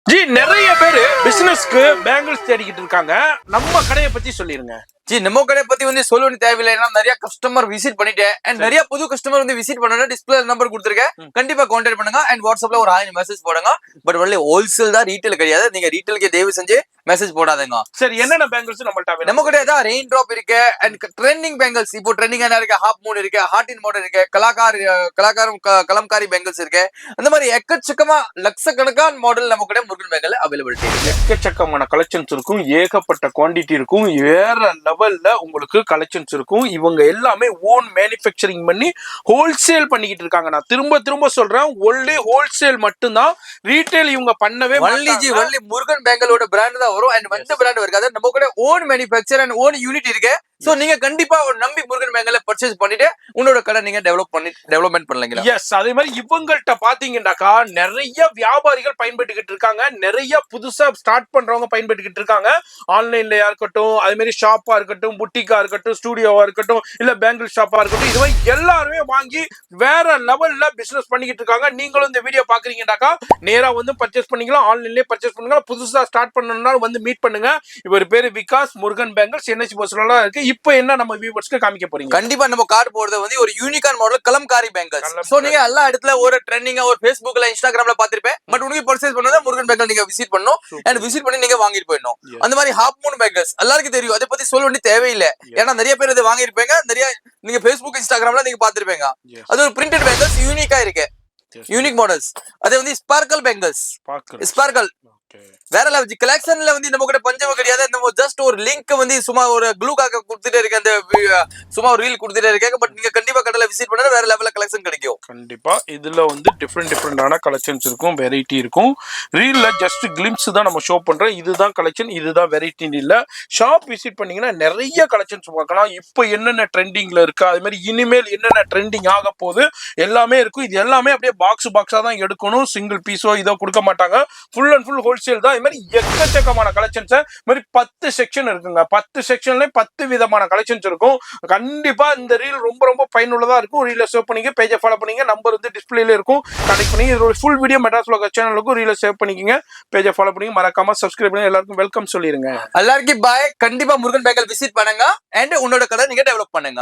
G நிறைய பேரு பிசினஸ்க்கு bangles தேடிக்கிட்டு இருக்காங்க. நம்ம கடையை பத்தி சொல்லிருங்க. ஜி நம்ம கடை பத்தி வந்து சொல்லணும் தேவையில்லை. ஏன்னா நிறைய கஸ்டமர் விசிட் பண்ணிட்டேன் அண்ட் நிறைய புது கஸ்டமர் வந்து விசிட் பண்ணா டிஸ்பிளே நம்பர் கொடுத்துருக்கேன். கண்டிப்பா கான்டாக்ட் பண்ணுங்க அண்ட் வாட்ஸ்அப்ல ஒரு 1000 மெசேஜ் போடுங்க. பட் ஒன்லி ஹோல்சேல் தான், ரீட்டைல் கிடையாது. நீங்க ரீட்டைலுக்கு தயவு செஞ்சு மெசேஜ் போடாதீங்க. சரி, என்னென்ன பேங்கிள்ஸ் நம்மள்ட்ட நம்ம கடை தான் ரெயின் டிராப் இருக்கு அண்ட் ட்ரெண்டிங் பேங்கிள்ஸ். இப்போ ட்ரெண்டிங் என்ன இருக்கு? ஹாப் மூன் இருக்கு, ஹார்ட் இன் மாடல் இருக்கு, கலாக்காரம் கலம்காரி பேங்கிள்ஸ் இருக்கு. அந்த மாதிரி எக்கச்சக்கமா லட்சக்கணக்கான மாடல் நம்ம கடை முருகன் பேங்கிள் அவைலபிலிட்டி இருக்கு. எக்கச்சக்கமான கலெக்ஷன்ஸ் இருக்கும், ஏகப்பட்ட குவாண்டிட்டி இருக்கும், வேற லெவல்ல உங்களுக்கு கலெக்ஷன்ஸ் இருக்கும். இவங்க எல்லாமே ஓன் மேனுஃபேக்சரிங் பண்ணி ஹோல்சேல் பண்ணிக்கிட்டு இருக்காங்க. நான் திரும்ப திரும்ப சொல்றேன், ஒன்லி ஹோல்சேல் மட்டும்தான், ரீட்டைல் இவங்க பண்ணவே வள்ளி முருகன் பேங்கிளோட பிராண்ட் தான் வரும் அண்ட் வந்து பிராண்ட் இருக்காது. நம்ம கூட own manufacture and own unit இருக்கு. சோ நீங்க கண்டிப்பா ஒரு நம்பி முருகன் பேங்க்ல பர்ச்சேஸ் பண்ணிட்டு உங்களோட கடை நீங்க டெவலப்மெண்ட் பண்ணலாம். எஸ், அதே மாதிரி இவங்கள்ட்ட பாத்தீங்கன்னாக்கா நிறைய வியாபாரிகள் பயன்பட்டுக்கிட்டு இருக்காங்க, நிறைய புதுசா ஸ்டார்ட் பண்றவங்க பயன்பட்டுக்கிட்டு இருக்காங்க. ஆன்லைன்லயா இருக்கட்டும், அதே மாதிரி ஷாப்பா இருக்கட்டும், புட்டிக்கா இருக்கட்டும், ஸ்டுடியோவா இருக்கட்டும், இல்ல பேங்கிள் ஷாப்பா இருக்கட்டும், இது மாதிரி எல்லாருமே வாங்கி வேற லெவல்ல பிசினஸ் பண்ணிக்கிட்டு இருக்காங்க. நீங்களும் இந்த வீடியோ பாக்குறீங்கன்னாக்கா நேரா வந்து பர்ச்சேஸ் பண்ணிக்கலாம், ஆன்லைன்லயே பர்ச்சேஸ் பண்ணுங்க. புதுசா ஸ்டார்ட் பண்ணணும்னா வந்து மீட் பண்ணுங்க. இவர் பேரு விகாஸ் முருகன் பேங்கிள்ஸ், என்எஸ்சி பஸ்ல இருக்கு. இப்போ என்ன நம்ம வியூவர்ஸ்க்கு காமிக்க போறீங்க? கண்டிப்பா நம்ம கார்டு போறது வந்து ஒரு unicorn model Kalamkari bangles. So நீங்க எல்லா இடத்துல ஒரு ட்ரெண்டிங்கா ஒரு Facebookல இன்ஸ்டாகிராம்ல பாத்திருப்பேன். பட் உங்களுக்கு பர்ச்சேஸ் பண்ணதா முருகன் பேங்கிள் நீங்க விசிட் பண்ணனும் அண்ட் விசிட் பண்ணி நீங்க வாங்கிட்டு போயிடணும். அந்த மாதிரி ஹாப் மூன் பேங்கிள்ஸ் எல்லாருக்கும் தெரியும், அதை பத்தி சொல்ல வேண்டிய தேவையில்லை. ஏன்னா நிறைய பேர் இதை வாங்கியிருப்பீங்க, நிறைய நீங்க Facebook இன்ஸ்டாகிராம்ல நீங்க பாத்திருப்பீங்க. அது ஒரு பிரிண்டட் பேங்கிள்ஸ் யூனிக்கா இருக்கு, யூனிக் மாடல்ஸ். அது வந்து ஸ்பார்க்கல் பேங்கிள்ஸ், ஸ்பார்க்கல் வேற லெவல் கலெக்ஷன்ல வந்து நம்ம கூட பஞ்சம் கிடையாது. நம்ம ஜஸ்ட் ஒரு லிங்க் வந்து சும்மா ஒரு க்ளூக்காக கொடுத்துட்டே இருக்கேன், அந்த சும்மா ஒரு ரீல் கொடுத்துட்டே இருக்கேன். பட் நீங்க கண்டிப்பா கடையில விசிட் பண்ணா வேற லெவல்ல கலெக்ஷன் கிடைக்கும். கண்டிப்பா இதுல வந்து டிஃப்ரெண்டான கலெக்ஷன்ஸ் இருக்கும், வெரைட்டி இருக்கும். ரீல்ல ஜஸ்ட் கிளிம்ஸ் தான் நம்ம ஷோ பண்றோம். இதுதான் கலெக்ஷன், இதுதான் வெரைட்டி இல்ல. ஷாப் விசிட் பண்ணீங்கன்னா நிறைய கலெக்ஷன்ஸ் பார்க்கலாம். இப்போ என்னென்ன ட்ரெண்டிங்ல இருக்கு, அது மாதிரி இனிமேல் என்னென்ன ட்ரெண்டிங் ஆக போகுது எல்லாமே இருக்கும். இது எல்லாமே அப்படியே பாக்ஸா தான் எடுக்கணும், சிங்கிள் பீஸோ இதோ கொடுக்க மாட்டாங்க. ஃபுல் அண்ட் ஃபுல் ஹோல்சேல் தான். இது மாதிரி எக்கச்சக்கமான கலெக்ஷன்ஸ் மாதிரி 10 செக்ஷன் இருக்குங்க. 10 செக்ஷன்ல 10 விதமான கலெக்ஷன்ஸ் இருக்கும். கண்டிப்பா இந்த ரீல் ரொம்ப ரொம்ப பயனுள்ளதா இருக்கும். ரீல சேவ் பண்ணிங்க, பேஜை ஃபாலோ பண்ணிங்க, நம்பர் வந்து டிஸ்பிளேல இருக்கும், கனெக்ட் பண்ணி இதோட ஃபுல் வீடியோ மெட்ராஸ் vlog சேனலுக்கும் ரீல சேவ் பண்ணிக்கங்க, பேஜை ஃபாலோ பண்ணி மறக்காம சப்ஸ்கிரைப் பண்ணி எல்லாருக்கும் வெல்கம் சொல்லிருங்க. எல்லாருக்கும் பாய். கண்டிப்பா முருகன் பேங்கிள் விசிட் பண்ணுங்க அண்ட் உன்னோட கடை நீங்க டெவலப் பண்ணுங்க.